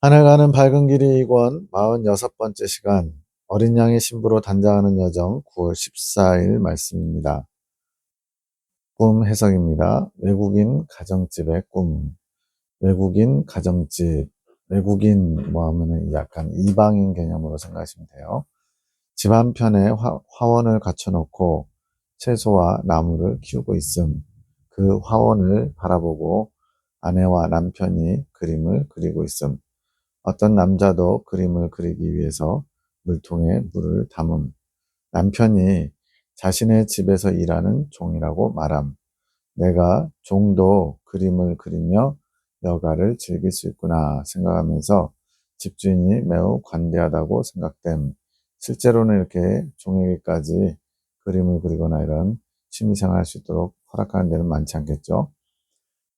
하늘 가는 밝은 길이 이권 46번째 시간 어린 양의 신부로 단장하는 여정 9월 14일 말씀입니다. 꿈 해석입니다. 외국인 가정집의 꿈. 외국인 가정집. 외국인 뭐 하면은 약간 이방인 개념으로 생각하시면 돼요. 집 한편에 화원을 갖춰놓고 채소와 나무를 키우고 있음. 그 화원을 바라보고 아내와 남편이 그림을 그리고 있음. 어떤 남자도 그림을 그리기 위해서 물통에 물을 담음. 남편이 자신의 집에서 일하는 종이라고 말함. 내가 종도 그림을 그리며 여가를 즐길 수 있구나 생각하면서 집주인이 매우 관대하다고 생각됨. 실제로는 이렇게 종에게까지 그림을 그리거나 이런 취미생활 할 수 있도록 허락하는 데는 많지 않겠죠.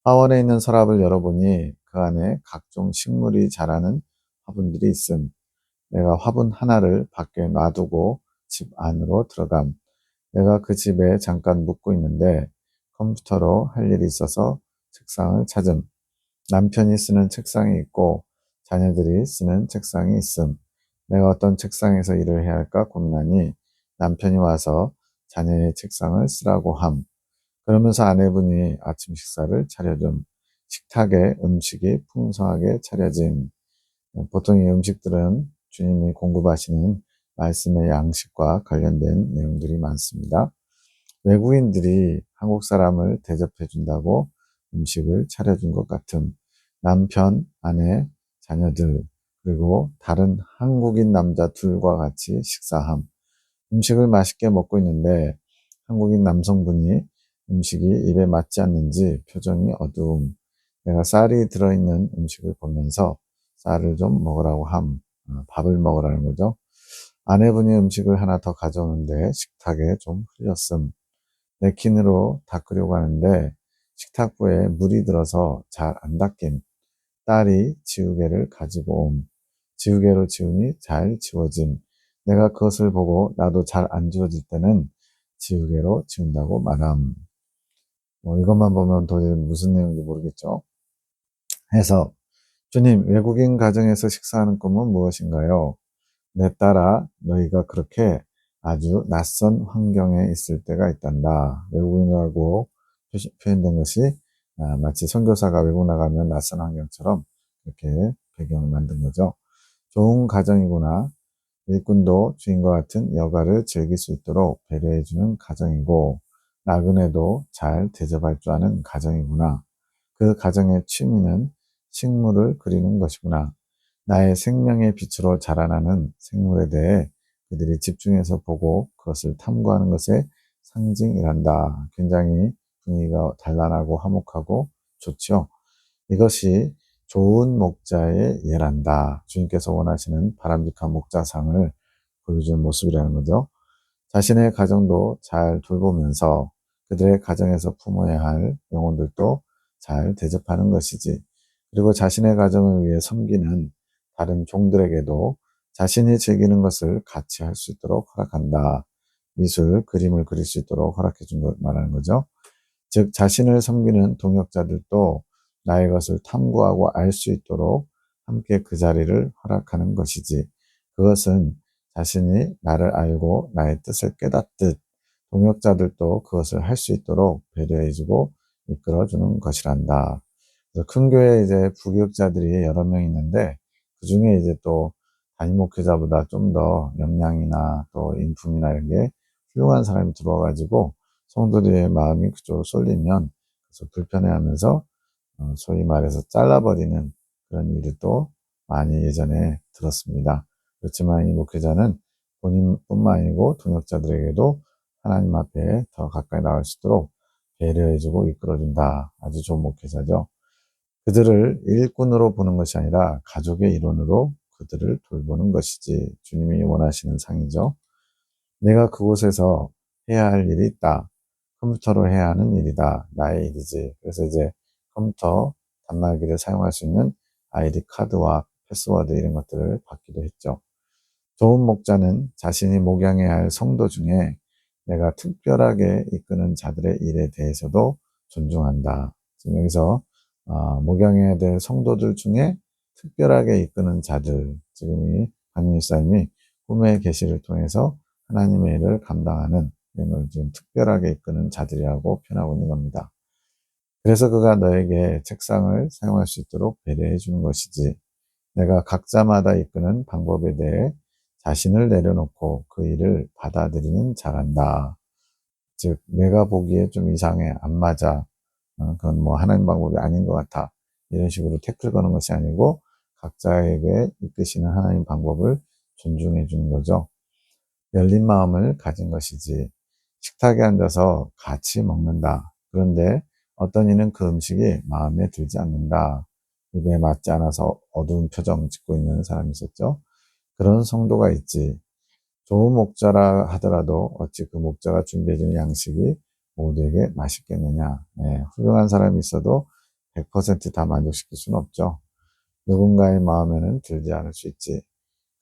화원에 있는 서랍을 열어보니 그 안에 각종 식물이 자라는 화분들이 있음. 내가 화분 하나를 밖에 놔두고 집 안으로 들어감. 내가 그 집에 잠깐 묵고 있는데 컴퓨터로 할 일이 있어서 책상을 찾음. 남편이 쓰는 책상이 있고 자녀들이 쓰는 책상이 있음. 내가 어떤 책상에서 일을 해야 할까 고민하니 남편이 와서 자녀의 책상을 쓰라고 함. 그러면서 아내분이 아침 식사를 차려줌. 식탁에 음식이 풍성하게 차려짐. 보통 이 음식들은 주님이 공급하시는 말씀의 양식과 관련된 내용들이 많습니다. 외국인들이 한국 사람을 대접해 준다고 음식을 차려준 것 같은 남편, 아내, 자녀들, 그리고 다른 한국인 남자 둘과 같이 식사함. 음식을 맛있게 먹고 있는데 한국인 남성분이 음식이 입에 맞지 않는지 표정이 어두움. 내가 쌀이 들어있는 음식을 보면서 쌀을 좀 먹으라고 함. 밥을 먹으라는 거죠. 아내분이 음식을 하나 더 가져오는데 식탁에 좀 흘렸음. 냅킨으로 닦으려고 하는데 식탁부에 물이 들어서 잘 안 닦임. 딸이 지우개를 가지고 옴. 지우개로 지우니 잘 지워짐. 내가 그것을 보고 나도 잘 안 지워질 때는 지우개로 지운다고 말함. 이것만 보면 도저히 무슨 내용인지 모르겠죠. 해서 주님, 외국인 가정에서 식사하는 꿈은 무엇인가요? 내 딸아, 너희가 그렇게 아주 낯선 환경에 있을 때가 있단다. 외국인이라고 표현된 것이 마치 선교사가 외국 나가면 낯선 환경처럼 이렇게 배경을 만든 거죠. 좋은 가정이구나. 일꾼도 주인과 같은 여가를 즐길 수 있도록 배려해주는 가정이고 나그네도 잘 대접할 줄 아는 가정이구나. 그 가정의 취미는 식물을 그리는 것이구나. 나의 생명의 빛으로 자라나는 생물에 대해 그들이 집중해서 보고 그것을 탐구하는 것의 상징이란다. 굉장히 분위기가 단란하고 화목하고 좋죠. 이것이 좋은 목자의 예란다. 주님께서 원하시는 바람직한 목자상을 보여주는 모습이라는 거죠. 자신의 가정도 잘 돌보면서 그들의 가정에서 품어야 할 영혼들도 잘 대접하는 것이지. 그리고 자신의 가정을 위해 섬기는 다른 종들에게도 자신이 즐기는 것을 같이 할 수 있도록 허락한다. 미술, 그림을 그릴 수 있도록 허락해 준 걸 말하는 거죠. 즉, 자신을 섬기는 동역자들도 나의 것을 탐구하고 알 수 있도록 함께 그 자리를 허락하는 것이지. 그것은 자신이 나를 알고 나의 뜻을 깨닫듯 동역자들도 그것을 할 수 있도록 배려해주고 이끌어주는 것이란다. 그래서 큰 교회에 이제 부교육자들이 여러 명 있는데 그 중에 이제 또 담임 목회자보다 좀 더 역량이나 또 인품이나 이런 게 훌륭한 사람이 들어와가지고 성도들의 마음이 그쪽으로 쏠리면 그래서 불편해하면서 소위 말해서 잘라버리는 그런 일들도 많이 예전에 들었습니다. 그렇지만 이 목회자는 본인뿐만 아니고 동역자들에게도 하나님 앞에 더 가까이 나갈 수 있도록 배려해주고 이끌어준다. 아주 좋은 목회자죠. 그들을 일꾼으로 보는 것이 아니라 가족의 일원으로 그들을 돌보는 것이지 주님이 원하시는 상이죠. 내가 그곳에서 해야 할 일이 있다. 컴퓨터로 해야 하는 일이다. 나의 일이지. 그래서 이제 컴퓨터 단말기를 사용할 수 있는 아이디 카드와 패스워드 이런 것들을 받기도 했죠. 좋은 목자는 자신이 목양해야 할 성도 중에 내가 특별하게 이끄는 자들의 일에 대해서도 존중한다. 지금 여기서 목양해야 될 성도들 중에 특별하게 이끄는 자들, 지금 이 박미사님이 꿈의 계시를 통해서 하나님의 일을 감당하는 이런 걸 지금 특별하게 이끄는 자들이라고 표현하고 있는 겁니다. 그래서 그가 너에게 책상을 사용할 수 있도록 배려해 주는 것이지, 내가 각자마다 이끄는 방법에 대해 자신을 내려놓고 그 일을 받아들이는 자란다. 즉, 내가 보기에 좀 이상해, 안 맞아, 그건 뭐 하나님 방법이 아닌 것 같아, 이런 식으로 태클 거는 것이 아니고 각자에게 이끄시는 하나님 방법을 존중해 주는 거죠. 열린 마음을 가진 것이지, 식탁에 앉아서 같이 먹는다. 그런데 어떤 이는 그 음식이 마음에 들지 않는다. 입에 맞지 않아서 어두운 표정 짓고 있는 사람이 있었죠. 그런 성도가 있지. 좋은 목자라 하더라도 어찌 그 목자가 준비해주는 양식이 모두에게 맛있겠느냐. 네, 훌륭한 사람이 있어도 100%다 만족시킬 수는 없죠. 누군가의 마음에는 들지 않을 수 있지.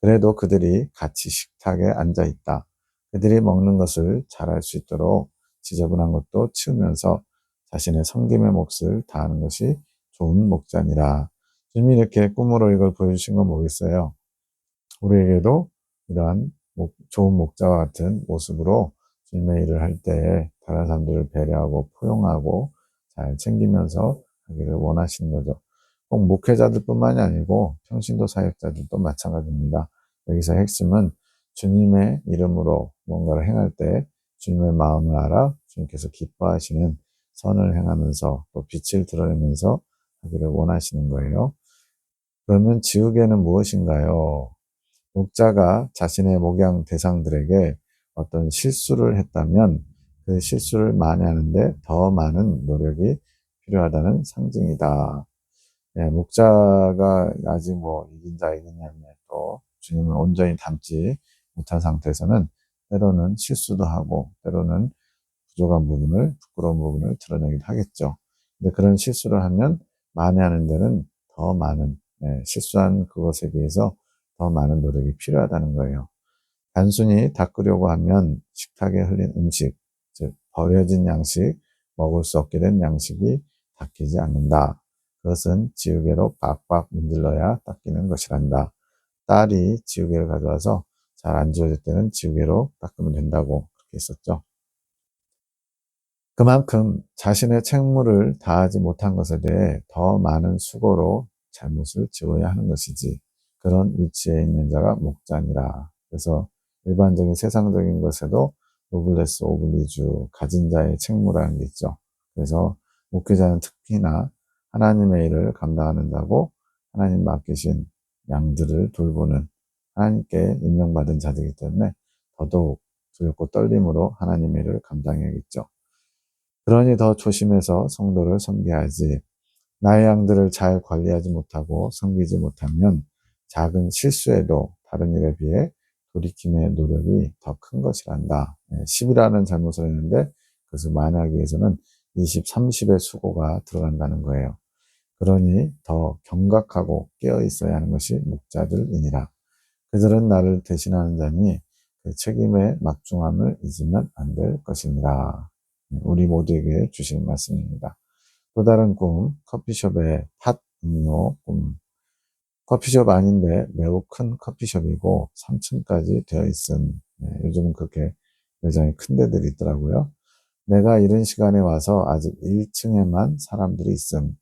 그래도 그들이 같이 식탁에 앉아 있다. 그들이 먹는 것을 잘할 수 있도록 지저분한 것도 치우면서 자신의 섬김의 몫을 다하는 것이 좋은 목자니라. 주님이 이렇게 꿈으로 이걸 보여주신 건 뭐겠어요? 우리에게도 이러한 좋은 목자와 같은 모습으로 주님의 일을 할 때 다른 사람들을 배려하고 포용하고 잘 챙기면서 하기를 원하시는 거죠. 꼭 목회자들뿐만이 아니고 평신도 사역자들도 마찬가지입니다. 여기서 핵심은 주님의 이름으로 뭔가를 행할 때 주님의 마음을 알아 주님께서 기뻐하시는 선을 행하면서 또 빛을 드러내면서 하기를 원하시는 거예요. 그러면 지우개는 무엇인가요? 목자가 자신의 목양 대상들에게 어떤 실수를 했다면 그 실수를 만회하는데 더 많은 노력이 필요하다는 상징이다. 예, 목자가 아직 뭐 이긴 자 이기냐면 또 주님을 온전히 닮지 못한 상태에서는 때로는 실수도 하고 때로는 부족한 부분을, 부끄러운 부분을 드러내기도 하겠죠. 근데 그런 실수를 하면 만회하는 데는 더 많은, 실수한 그것에 비해서 더 많은 노력이 필요하다는 거예요. 단순히 닦으려고 하면 식탁에 흘린 음식, 즉 버려진 양식, 먹을 수 없게 된 양식이 닦이지 않는다. 그것은 지우개로 빡빡 문질러야 닦이는 것이란다. 딸이 지우개를 가져와서 잘 안 지워질 때는 지우개로 닦으면 된다고 그렇게 했었죠. 그만큼 자신의 책무를 다하지 못한 것에 대해 더 많은 수고로 잘못을 지어야 하는 것이지, 그런 위치에 있는 자가 목자니라. 그래서 일반적인 세상적인 것에도 노블레스 오블리주, 가진 자의 책무라는 게 있죠. 그래서 목회자는 특히나 하나님의 일을 감당하는다고 하나님 맡기신 양들을 돌보는 하나님께 임명받은 자들이기 때문에 더더욱 두렵고 떨림으로 하나님의 일을 감당해야겠죠. 그러니 더 조심해서 성도를 섬겨야지. 나의 양들을 잘 관리하지 못하고 섬기지 못하면 작은 실수에도 다른 일에 비해 돌이킴의 노력이 더 큰 것이란다. 10이라는 잘못을 했는데 그것을 만회하기 위해서는 20, 30의 수고가 들어간다는 거예요. 그러니 더 경각하고 깨어 있어야 하는 것이 목자들이니라. 그들은 나를 대신하는 자니 그 책임의 막중함을 잊으면 안 될 것이니라. 우리 모두에게 주신 말씀입니다. 또 다른 꿈, 커피숍의 팥 음료 꿈. 커피숍 아닌데 매우 큰 커피숍이고 3층까지 되어 있음. 요즘은 그렇게 매장이 큰 데들이 있더라고요. 내가 이른 시간에 와서 아직 1층에만 사람들이 있음.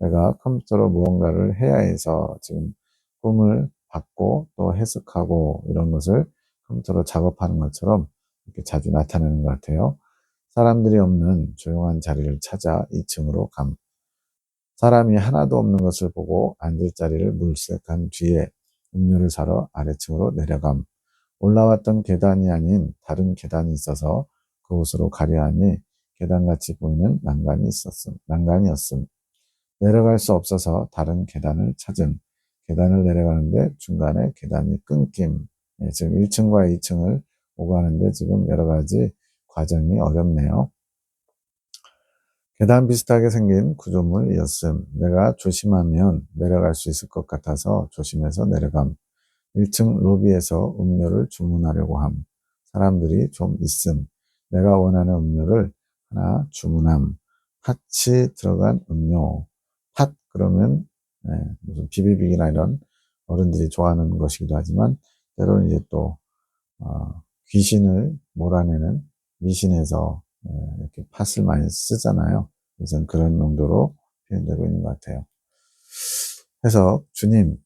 내가 컴퓨터로 무언가를 해야 해서 지금 꿈을 받고 또 해석하고 이런 것을 컴퓨터로 작업하는 것처럼 이렇게 자주 나타나는 것 같아요. 사람들이 없는 조용한 자리를 찾아 2층으로 감. 사람이 하나도 없는 것을 보고 앉을 자리를 물색한 뒤에 음료를 사러 아래층으로 내려감. 올라왔던 계단이 아닌 다른 계단이 있어서 그곳으로 가려 하니 계단같이 보이는 난간이었음. 내려갈 수 없어서 다른 계단을 찾음. 계단을 내려가는데 중간에 계단이 끊김. 지금 1층과 2층을 오가는데 지금 여러 가지 과정이 어렵네요. 계단 비슷하게 생긴 구조물이었음. 내가 조심하면 내려갈 수 있을 것 같아서 조심해서 내려감. 1층 로비에서 음료를 주문하려고 함. 사람들이 좀 있음. 내가 원하는 음료를 하나 주문함. 팥이 들어간 음료. 팥 그러면 무슨 비비빅이나 이런 어른들이 좋아하는 것이기도 하지만, 때로는 이제 또, 귀신을 몰아내는 미신에서 이렇게 팥을 많이 쓰잖아요. 그래서 그런 용도로 표현되고 있는 것 같아요. 해석, 주님,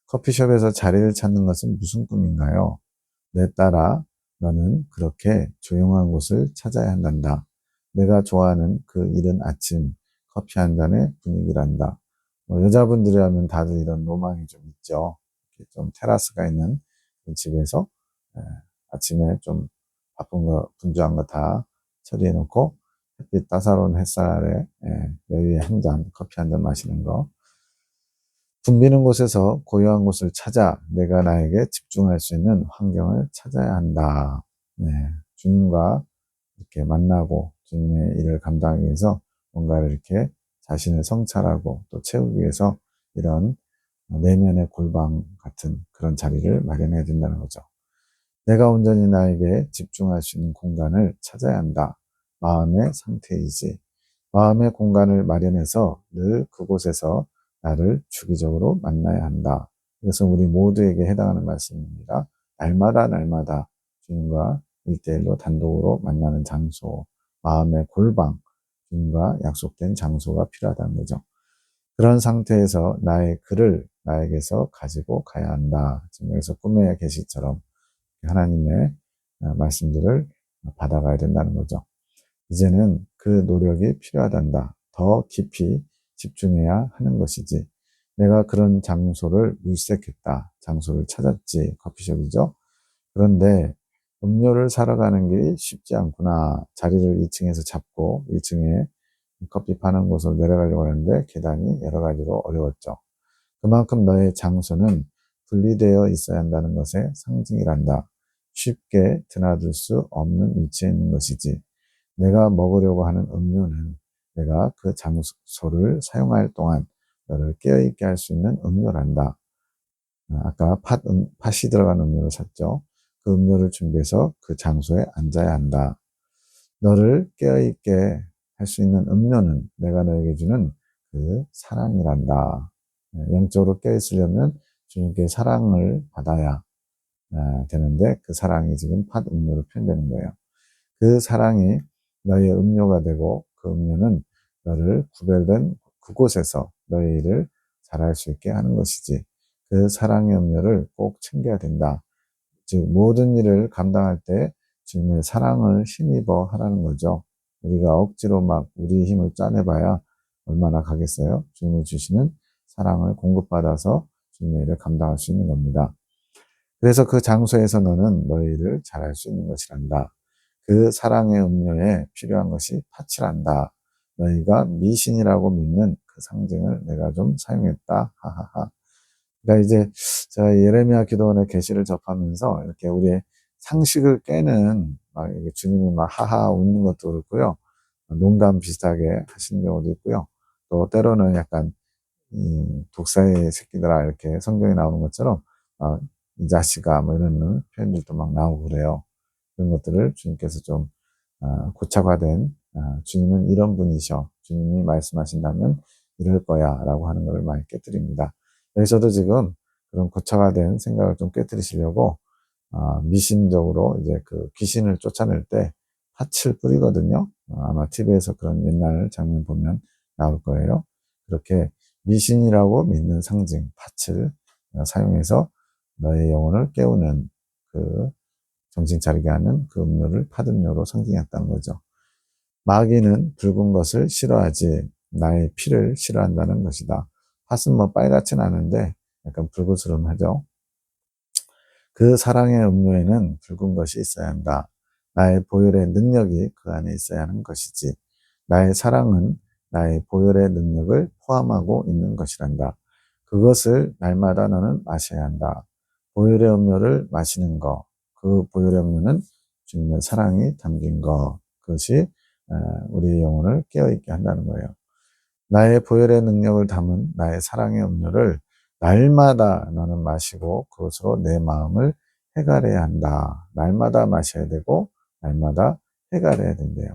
커피숍에서 자리를 찾는 것은 무슨 꿈인가요? 내 딸아, 너는 그렇게 조용한 곳을 찾아야 한단다. 내가 좋아하는 그 이른 아침, 커피 한 잔의 분위기란다. 뭐 여자분들이라면 다들 이런 로망이 좀 있죠. 이렇게 좀 테라스가 있는 그 집에서 예, 아침에 좀 바쁜 거, 분주한 거 다 처리해 놓고 햇빛 따사로운 햇살 아래 여유의 한 잔, 커피 한 잔 마시는 거. 붐비는 곳에서 고요한 곳을 찾아 내가 나에게 집중할 수 있는 환경을 찾아야 한다. 네, 주님과 이렇게 만나고 주님의 일을 감당하기 위해서 뭔가를 이렇게 자신을 성찰하고 또 채우기 위해서 이런 내면의 골방 같은 그런 자리를 마련해야 된다는 거죠. 내가 온전히 나에게 집중할 수 있는 공간을 찾아야 한다. 마음의 상태이지. 마음의 공간을 마련해서 늘 그곳에서 나를 주기적으로 만나야 한다. 이것은 우리 모두에게 해당하는 말씀입니다. 날마다 주님과 일대일로 단독으로 만나는 장소, 마음의 골방, 주님과 약속된 장소가 필요하다는 거죠. 그런 상태에서 나의 글을 나에게서 가지고 가야 한다. 지금 여기서 꿈의 계시처럼 하나님의 말씀들을 받아가야 된다는 거죠. 이제는 그 노력이 필요하단다. 더 깊이 집중해야 하는 것이지. 내가 그런 장소를 물색했다. 장소를 찾았지. 커피숍이죠. 그런데 음료를 사러 가는 길이 쉽지 않구나. 자리를 2층에서 잡고 1층에 커피 파는 곳으로 내려가려고 하는데 계단이 여러 가지로 어려웠죠. 그만큼 너의 장소는 분리되어 있어야 한다는 것의 상징이란다. 쉽게 드나들 수 없는 위치에 있는 것이지. 내가 먹으려고 하는 음료는 내가 그 장소를 사용할 동안 너를 깨어있게 할 수 있는 음료란다. 아까 팥이 들어간 음료를 샀죠. 그 음료를 준비해서 그 장소에 앉아야 한다. 너를 깨어있게 할 수 있는 음료는 내가 너에게 주는 그 사랑이란다. 영적으로 깨어있으려면 주님께 사랑을 받아야 되는데 그 사랑이 지금 팥 음료로 표현되는 거예요. 그 사랑이 너의 음료가 되고 그 음료는 너를 구별된 그곳에서 너의 일을 잘할 수 있게 하는 것이지. 그 사랑의 음료를 꼭 챙겨야 된다. 즉 모든 일을 감당할 때 주님의 사랑을 힘입어 하라는 거죠. 우리가 억지로 막 우리 힘을 짜내봐야 얼마나 가겠어요? 주님이 주시는 사랑을 공급받아서 주님의 일을 감당할 수 있는 겁니다. 그래서 그 장소에서 너는 너의 일을 잘할 수 있는 것이란다. 그 사랑의 음료에 필요한 것이 파츠란다. 너희가 미신이라고 믿는 그 상징을 내가 좀 사용했다. 하하하. 그러니까 이제 제가 예레미야 기도원의 계시를 접하면서 이렇게 우리의 상식을 깨는 막 주님이 막 하하 웃는 것도 그렇고요. 농담 비슷하게 하시는 경우도 있고요. 또 때로는 약간 독사의 새끼들아 이렇게 성경에 나오는 것처럼 이 자식아 뭐 이런 표현들도 막 나오고 그래요. 그런 것들을 주님께서 좀 고착화된 주님은 이런 분이셔. 주님이 말씀하신다면 이럴 거야 라고 하는 것을 많이 깨뜨립니다. 여기서도 지금 그런 고착화된 생각을 좀 깨뜨리시려고 미신적으로 이제 그 귀신을 쫓아낼 때 팥을 뿌리거든요. 아마 TV에서 그런 옛날 장면 보면 나올 거예요. 그렇게 미신이라고 믿는 상징 팥을 사용해서 너의 영혼을 깨우는 그 정신 차리게 하는 그 음료를 팥음료로 상징했다는 거죠. 마귀는 붉은 것을 싫어하지 나의 피를 싫어한다는 것이다. 팥은 뭐 빨갛진 않은데 약간 붉으스름하죠. 그 사랑의 음료에는 붉은 것이 있어야 한다. 나의 보혈의 능력이 그 안에 있어야 하는 것이지. 나의 사랑은 나의 보혈의 능력을 포함하고 있는 것이란다. 그것을 날마다 너는 마셔야 한다. 보혈의 음료를 마시는 것, 그 보혈의 음료는 주님의 사랑이 담긴 것, 그것이 우리의 영혼을 깨어있게 한다는 거예요. 나의 보혈의 능력을 담은 나의 사랑의 음료를 날마다 너는 마시고 그것으로 내 마음을 해갈해야 한다. 날마다 마셔야 되고 날마다 해갈해야 된대요.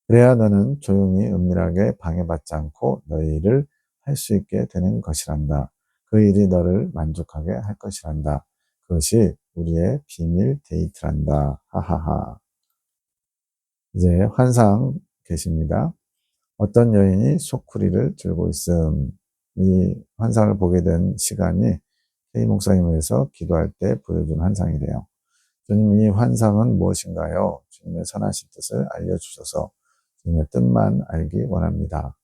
그래야 너는 조용히 은밀하게 방해받지 않고 너의 일을 할 수 있게 되는 것이란다. 그 일이 너를 만족하게 할 것이란다. 그것이 우리의 비밀 데이트란다. 하하하. 이제 환상 계십니다. 어떤 여인이 소쿠리를 들고 있음. 이 환상을 보게 된 시간이 K 목사님을 위해서 기도할 때 보여준 환상이래요. 주님, 이 환상은 무엇인가요? 주님의 선하신 뜻을 알려주셔서 주님의 뜻만 알기 원합니다.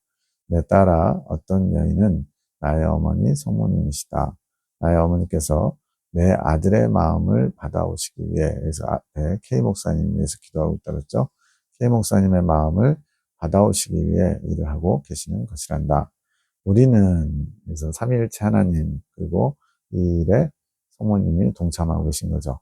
내 딸아, 어떤 여인은 나의 어머니 성모님이시다. 나의 어머니께서 내 아들의 마음을 받아오시기 위해, 그래서 앞에 K 목사님 위해서 기도하고 있다 그랬죠. K 목사님의 마음을 받아오시기 위해 일을 하고 계시는 것이란다. 우리는, 그래서 삼위일체 하나님, 그리고 이 일에 성모님이 동참하고 계신 거죠.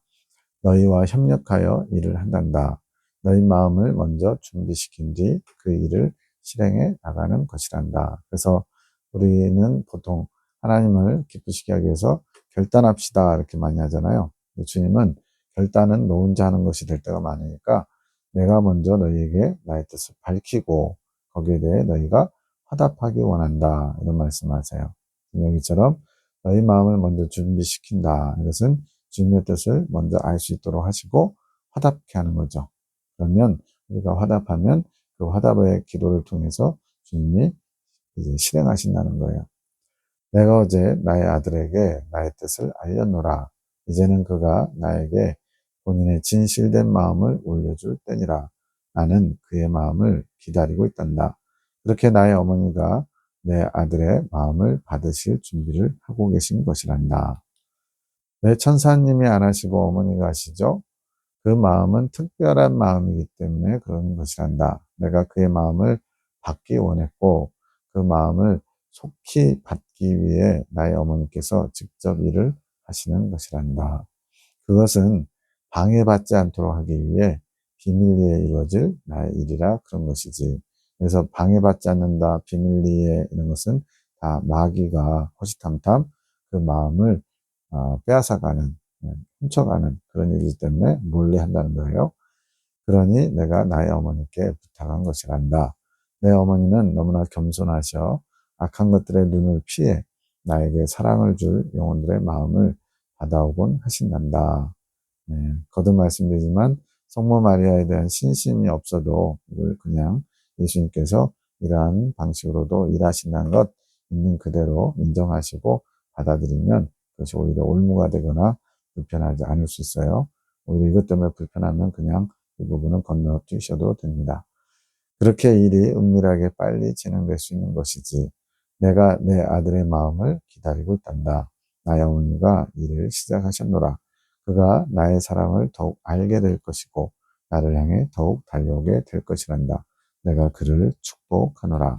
너희와 협력하여 일을 한단다. 너희 마음을 먼저 준비시킨 뒤 그 일을 실행해 나가는 것이란다. 그래서 우리는 보통 하나님을 기쁘시게 하기 위해서 결단합시다 이렇게 많이 하잖아요. 주님은 결단은 너 혼자 하는 것이 될 때가 많으니까 내가 먼저 너희에게 나의 뜻을 밝히고 거기에 대해 너희가 화답하기 원한다 이런 말씀하세요. 여기처럼 너희 마음을 먼저 준비시킨다. 이것은 주님의 뜻을 먼저 알 수 있도록 하시고 화답케 하는 거죠. 그러면 우리가 화답하면 그 화답의 기도를 통해서 주님이 이제 실행하신다는 거예요. 내가 어제 나의 아들에게 나의 뜻을 알렸노라. 이제는 그가 나에게 본인의 진실된 마음을 올려줄 때니라. 나는 그의 마음을 기다리고 있단다. 그렇게 나의 어머니가 내 아들의 마음을 받으실 준비를 하고 계신 것이란다. 왜 천사님이 안 하시고 어머니가 하시죠? 그 마음은 특별한 마음이기 때문에 그런 것이란다. 내가 그의 마음을 받기 원했고 그 마음을 속히 받기 위해 나의 어머니께서 직접 일을 하시는 것이란다. 그것은 방해받지 않도록 하기 위해 비밀리에 이루어질 나의 일이라 그런 것이지. 그래서 방해받지 않는다, 비밀리에 이런 것은 다 마귀가 호시탐탐 그 마음을 빼앗아가는, 훔쳐가는 그런 일이기 때문에 몰래 한다는 거예요. 그러니 내가 나의 어머니께 부탁한 것이란다. 내 어머니는 너무나 겸손하셔 악한 것들의 눈을 피해 나에게 사랑을 줄 영혼들의 마음을 받아오곤 하신단다. 거듭 말씀드리지만 성모 마리아에 대한 신심이 없어도 이걸 그냥 예수님께서 이러한 방식으로도 일하신다는 것 있는 그대로 인정하시고 받아들이면 그것이 오히려 올무가 되거나 불편하지 않을 수 있어요. 오히려 이것 때문에 불편하면 그냥 이 부분은 건너뛰셔도 됩니다. 그렇게 일이 은밀하게 빨리 진행될 수 있는 것이지. 내가 내 아들의 마음을 기다리고 있단다. 나의 어머니가 일을 시작하셨노라. 그가 나의 사랑을 더욱 알게 될 것이고 나를 향해 더욱 달려오게 될 것이란다. 내가 그를 축복하노라.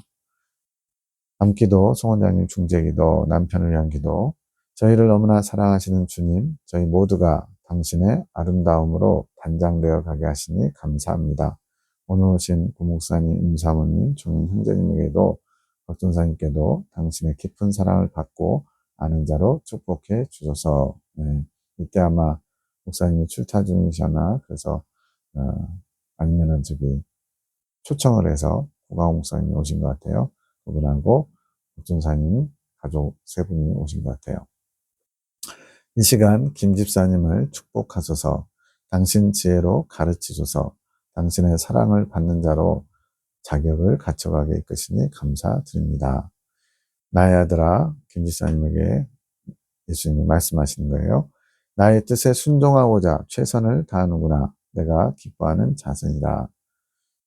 밤기도, 송원장님 중재기도, 남편을 위한 기도. 저희를 너무나 사랑하시는 주님, 저희 모두가 당신의 아름다움으로 단장되어 가게 하시니 감사합니다. 오늘 오신 고목사님, 임사모님, 종인 형제님에게도 박전사님께도 당신의 깊은 사랑을 받고 아는 자로 축복해 주셔서 이때 아마 목사님이 출타 중이셨나 그래서 아니면은 저기 초청을 해서 고강호 목사님이 오신 것 같아요. 그분하고 박전사님 가족 세 분이 오신 것 같아요. 이 시간 김 집사님을 축복하소서 당신 지혜로 가르치소서 당신의 사랑을 받는 자로 자격을 갖춰가게 이끄시니 감사드립니다. 나의 아들아, 김 집사님에게 예수님이 말씀하시는 거예요. 나의 뜻에 순종하고자 최선을 다하는구나. 내가 기뻐하는 자선이다.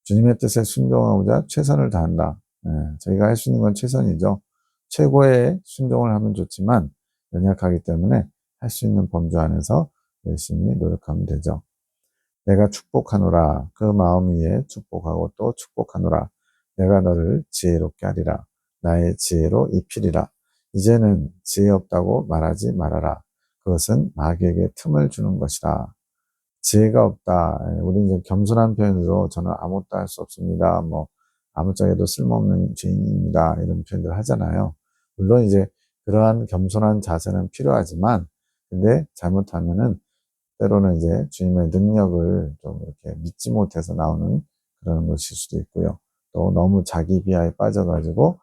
주님의 뜻에 순종하고자 최선을 다한다. 저희가 할 수 있는 건 최선이죠. 최고의 순종을 하면 좋지만 연약하기 때문에 할 수 있는 범주 안에서 열심히 노력하면 되죠. 내가 축복하노라. 그 마음 위에 축복하고 또 축복하노라. 내가 너를 지혜롭게 하리라. 나의 지혜로 입히리라. 이제는 지혜 없다고 말하지 말아라. 그것은 마귀에게 틈을 주는 것이라. 지혜가 없다. 우리 이제 겸손한 표현으로 저는 아무것도 할 수 없습니다. 뭐 아무짝에도 쓸모없는 죄인입니다. 이런 표현들 하잖아요. 물론 이제 그러한 겸손한 자세는 필요하지만, 근데 잘못하면은 때로는 이제 주님의 능력을 좀 이렇게 믿지 못해서 나오는 그런 것일 수도 있고요. 또 너무 자기 비하에 빠져가지고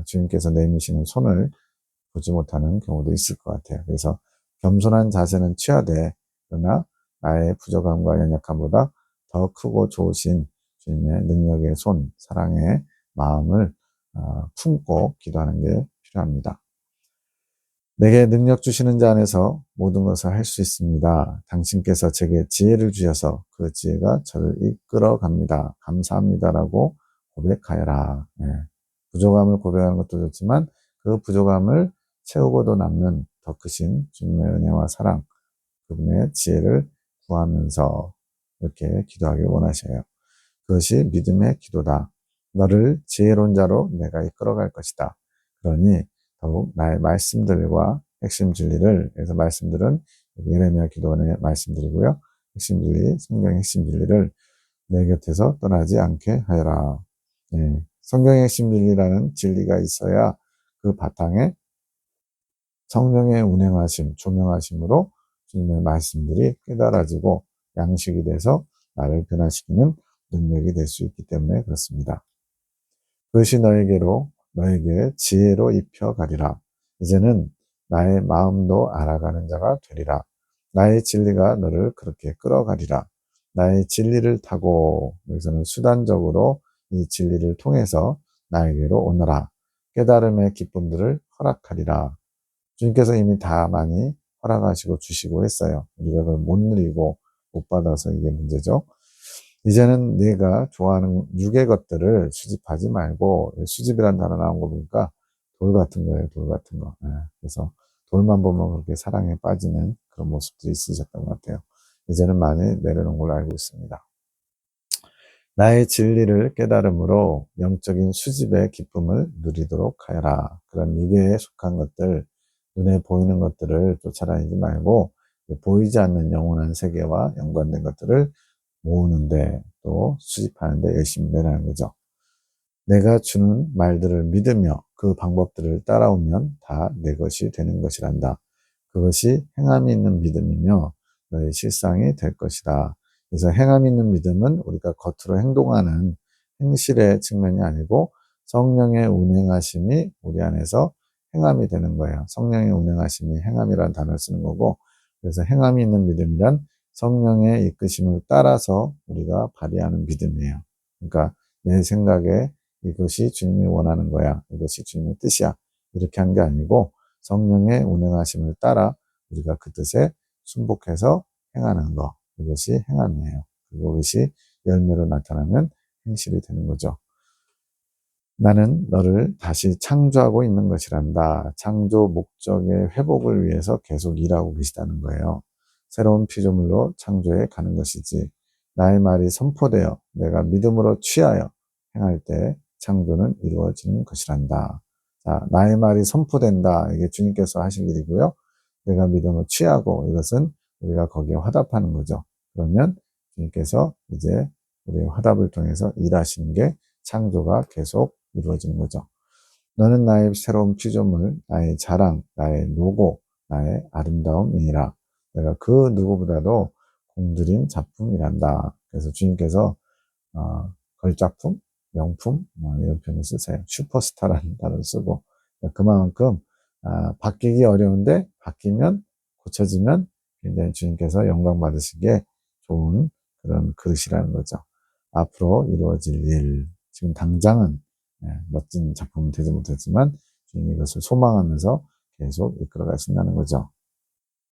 주님께서 내미시는 손을 보지 못하는 경우도 있을 것 같아요. 그래서 겸손한 자세는 취하되, 그러나 나의 부족함과 연약함보다 더 크고 좋으신 주님의 능력의 손, 사랑의 마음을 품고 기도하는 게 필요합니다. 내게 능력 주시는 자 안에서 모든 것을 할 수 있습니다. 당신께서 제게 지혜를 주셔서 그 지혜가 저를 이끌어 갑니다. 감사합니다라고 고백하여라. 예. 부족함을 고백하는 것도 좋지만 그 부족함을 채우고도 남는 더 크신 주님의 은혜와 사랑, 그분의 지혜를 구하면서 이렇게 기도하길 원하셔요. 그것이 믿음의 기도다. 너를 지혜로운 자로 내가 이끌어갈 것이다. 그러니 더욱 나의 말씀들과 핵심 진리를, 그래서 말씀들은 예레미야 기도원의 말씀드리고요. 핵심 진리, 성경의 핵심 진리를 내 곁에서 떠나지 않게 하여라. 예, 성경의 핵심 진리라는 진리가 있어야 그 바탕에 성령의 운행하심, 조명하심으로 주님의 말씀들이 깨달아지고 양식이 돼서 나를 변화시키는 능력이 될 수 있기 때문에 그렇습니다. 그것이 너에게 지혜로 입혀가리라. 이제는 나의 마음도 알아가는 자가 되리라. 나의 진리가 너를 그렇게 끌어가리라. 나의 진리를 타고, 여기서는 수단적으로 이 진리를 통해서 나에게로 오너라. 깨달음의 기쁨들을 허락하리라. 주님께서 이미 다 많이 허락하시고 주시고 했어요. 우리가 그걸 못 누리고 못 받아서 이게 문제죠. 이제는 내가 좋아하는 육의 것들을 수집하지 말고, 수집이라는 단어 나온 거 보니까 돌 같은 거예요, 돌 같은 거. 예, 그래서 돌만 보면 그렇게 사랑에 빠지는 그런 모습들이 있으셨던 것 같아요. 이제는 많이 내려놓은 걸로 알고 있습니다. 나의 진리를 깨달음으로 영적인 수집의 기쁨을 누리도록 하여라. 그런 육에 속한 것들, 눈에 보이는 것들을 쫓아다니지 말고 보이지 않는 영원한 세계와 연관된 것들을 모으는데, 또 수집하는데 열심히 내라는 거죠. 내가 주는 말들을 믿으며 그 방법들을 따라오면 다 내 것이 되는 것이란다. 그것이 행함이 있는 믿음이며 너의 실상이 될 것이다. 그래서 행함이 있는 믿음은 우리가 겉으로 행동하는 행실의 측면이 아니고 성령의 운행하심이 우리 안에서 행함이 되는 거예요. 성령의 운행하심이 행함이라는 단어를 쓰는 거고, 그래서 행함이 있는 믿음이란 성령의 이끄심을 따라서 우리가 발휘하는 믿음이에요. 그러니까 내 생각에 이것이 주님이 원하는 거야, 이것이 주님의 뜻이야, 이렇게 한 게 아니고 성령의 운행하심을 따라 우리가 그 뜻에 순복해서 행하는 거, 이것이 행함이에요. 그리고 그것이 열매로 나타나면 행실이 되는 거죠. 나는 너를 다시 창조하고 있는 것이란다. 창조 목적의 회복을 위해서 계속 일하고 계시다는 거예요. 새로운 피조물로 창조해 가는 것이지, 나의 말이 선포되어 내가 믿음으로 취하여 행할 때 창조는 이루어지는 것이란다. 자, 나의 말이 선포된다. 이게 주님께서 하실 일이고요. 내가 믿음을 취하고, 이것은 우리가 거기에 화답하는 거죠. 그러면 주님께서 이제 우리의 화답을 통해서 일하시는 게 창조가 계속 이루어지는 거죠. 너는 나의 새로운 피조물, 나의 자랑, 나의 노고, 나의 아름다움이니라. 내가 그 누구보다도 공들인 작품이란다. 그래서 주님께서 걸작품, 명품, 이런 표현을 쓰세요. 슈퍼스타라는 단어를 쓰고, 그만큼 바뀌기 어려운데 바뀌면, 고쳐지면 굉장히 주님께서 영광 받으시기에 좋은 그런 그릇이라는 거죠. 앞으로 이루어질 일, 지금 당장은 멋진 작품은 되지 못했지만 주님이 이것을 소망하면서 계속 이끌어 가신다는 거죠.